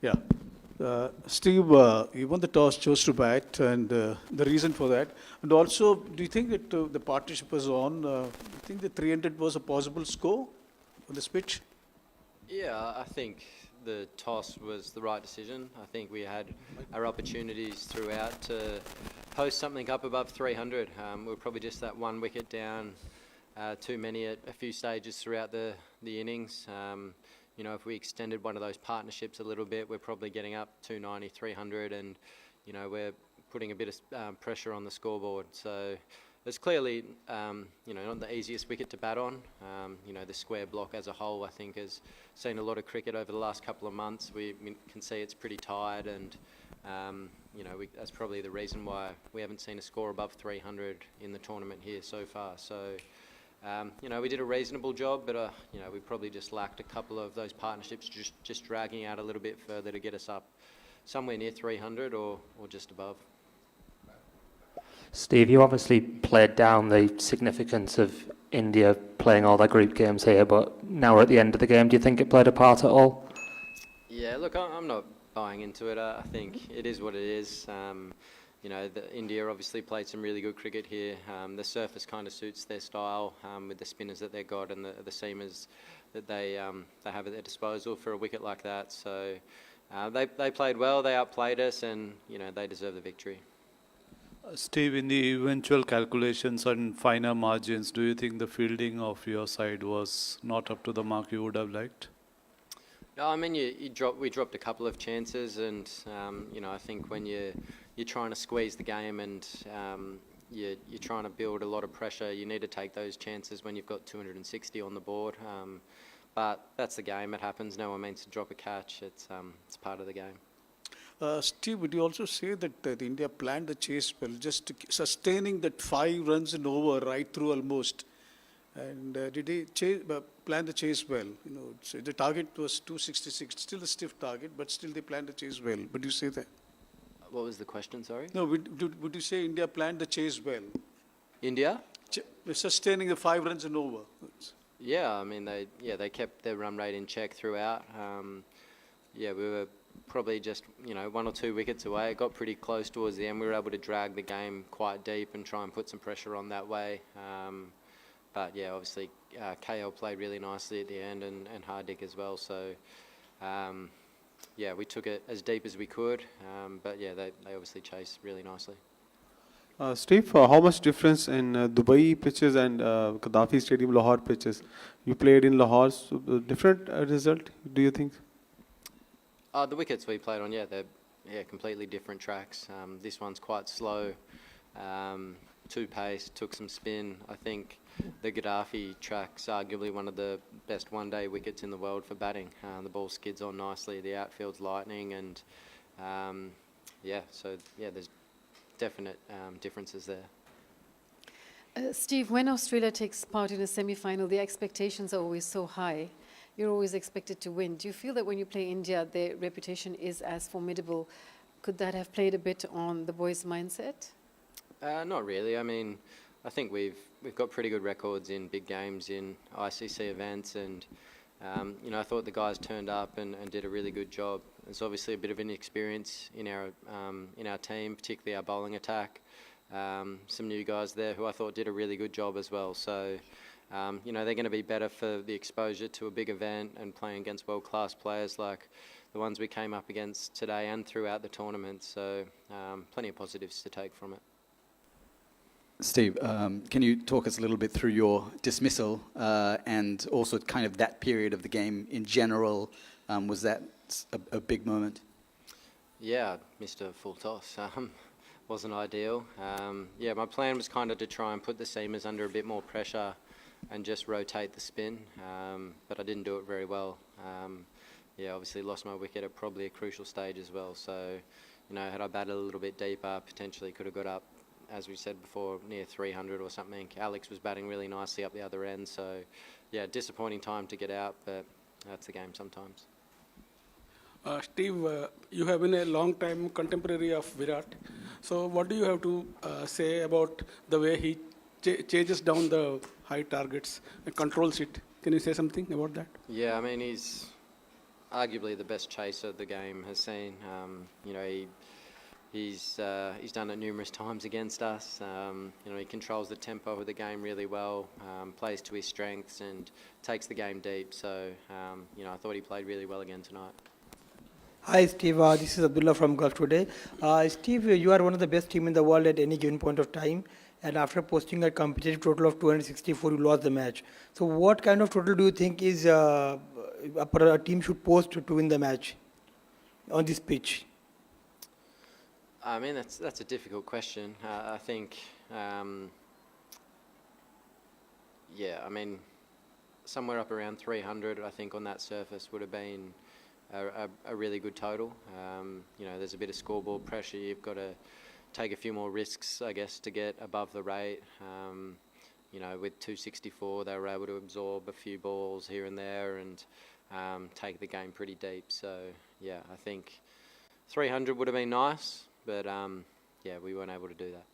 Yeah. Steve, you won the toss, chose to bat, and the reason for that. And also, do you think that the partnership was on? You think the 300 was a possible score on this pitch? Yeah, I think the toss was the right decision. I think we had our opportunities throughout to post something up above 300. We were probably just that one wicket down, too many at a few stages throughout the innings. You know, if we extended one of those partnerships a little bit, we're probably getting up 290, 300, and you know, we're putting a bit of pressure on the scoreboard. So it's clearly, you know, not the easiest wicket to bat on. You know, the square block as a whole, I think, has seen a lot of cricket over the last couple of months. We can see it's pretty tired, and you know, that's probably the reason why we haven't seen a score above 300 in the tournament here so far. So. You know, we did a reasonable job, but you know, we probably just lacked a couple of those partnerships, just dragging out a little bit further to get us up somewhere near 300 or just above. Steve, you obviously played down the significance of India playing all their group games here, but now we're at the end of the game. Do you think it played a part at all? Yeah, look, I'm not buying into it. I think it is what it is. You know, India obviously played some really good cricket here. The surface kind of suits their style with the spinners that they've got and the seamers that they have at their disposal for a wicket like that. So they played well, they outplayed us, and you know, they deserve the victory. Steve, in the eventual calculations and finer margins, do you think the fielding of your side was not up to the mark you would have liked? No, I mean, we dropped a couple of chances, and you know, I think when you're trying to squeeze the game and you're trying to build a lot of pressure, you need to take those chances when you've got 260 on the board. But that's the game. It happens. No one means to drop a catch. It's part of the game. Steve, would you also say that India planned the chase well, just sustaining that 5 runs and over right through almost? And did they plan the chase well? You know, so the target was 266, still a stiff target, but still they planned the chase well. Would you say that? What was the question, sorry? No, would you say India planned the chase well? India? Sustaining the 5 runs and over. Yeah, I mean, they kept their run rate in check throughout. Yeah, we were probably just, you know, 1 or 2 wickets away. It got pretty close towards the end. We were able to drag the game quite deep and try and put some pressure on that way. But yeah, obviously Khel played really nicely at the end, and Hardik as well. So yeah, we took it as deep as we could. But yeah, they obviously chased really nicely. Steve, how much difference in Dubai pitches and Gaddafi Stadium Lahore pitches? You played in Lahore, so different result, do you think? The wickets we played on, yeah, they're completely different tracks. This one's quite slow, 2-pace, took some spin. I think the Gaddafi track's arguably one of the best one-day wickets in the world for batting. The ball skids on nicely, the outfield's lightning, and yeah, so yeah, there's definite differences there. Steve, when Australia takes part in a semi-final, the expectations are always so high. You're always expected to win. Do you feel that when you play India, their reputation is as formidable? Could that have played a bit on the boys' mindset? Not really. I mean, I think we've got pretty good records in big games, in ICC events, and you know, I thought the guys turned up and did a really good job. There's obviously a bit of inexperience in our team, particularly our bowling attack. Some new guys there who I thought did a really good job as well. So you know, they're going to be better for the exposure to a big event and playing against world-class players like the ones we came up against today and throughout the tournament. So plenty of positives to take from it. Steve, can you talk us a little bit through your dismissal and also kind of that period of the game in general? Was that a big moment? Yeah, missed a full toss. Wasn't ideal. Yeah, my plan was kind of to try and put the seamers under a bit more pressure and just rotate the spin, but I didn't do it very well. Yeah, obviously lost my wicket at probably a crucial stage as well. So, you know, had I batted a little bit deeper, potentially could have got up, as we said before, near 300 or something. Alex was batting really nicely up the other end. So, yeah, disappointing time to get out, but that's the game sometimes. Steve, you have been a long time contemporary of Virat. So what do you have to say about the way he chases down the high targets and controls it? Can you say something about that? Yeah, I mean, arguably the best chaser the game has seen. You know, he's done it numerous times against us. You know, he controls the tempo of the game really well, plays to his strengths and takes the game deep. So, you know, I thought he played really well again tonight. Hi Steve, this is Abdullah from Gulf Today. Steve, you are one of the best team in the world at any given point of time, and after posting a competitive total of 264, you lost the match. So what kind of total do you think is a team should post to win the match on this pitch? I mean, that's a difficult question. I think, yeah, I mean, somewhere up around 300, I think, on that surface would have been a really good total. You know, there's a bit of scoreboard pressure. You've got to take a few more risks, I guess, to get above the rate. You know, with 264, they were able to absorb a few balls here and there and take the game pretty deep. So, yeah, I think 300 would have been nice, but, yeah, we weren't able to do that.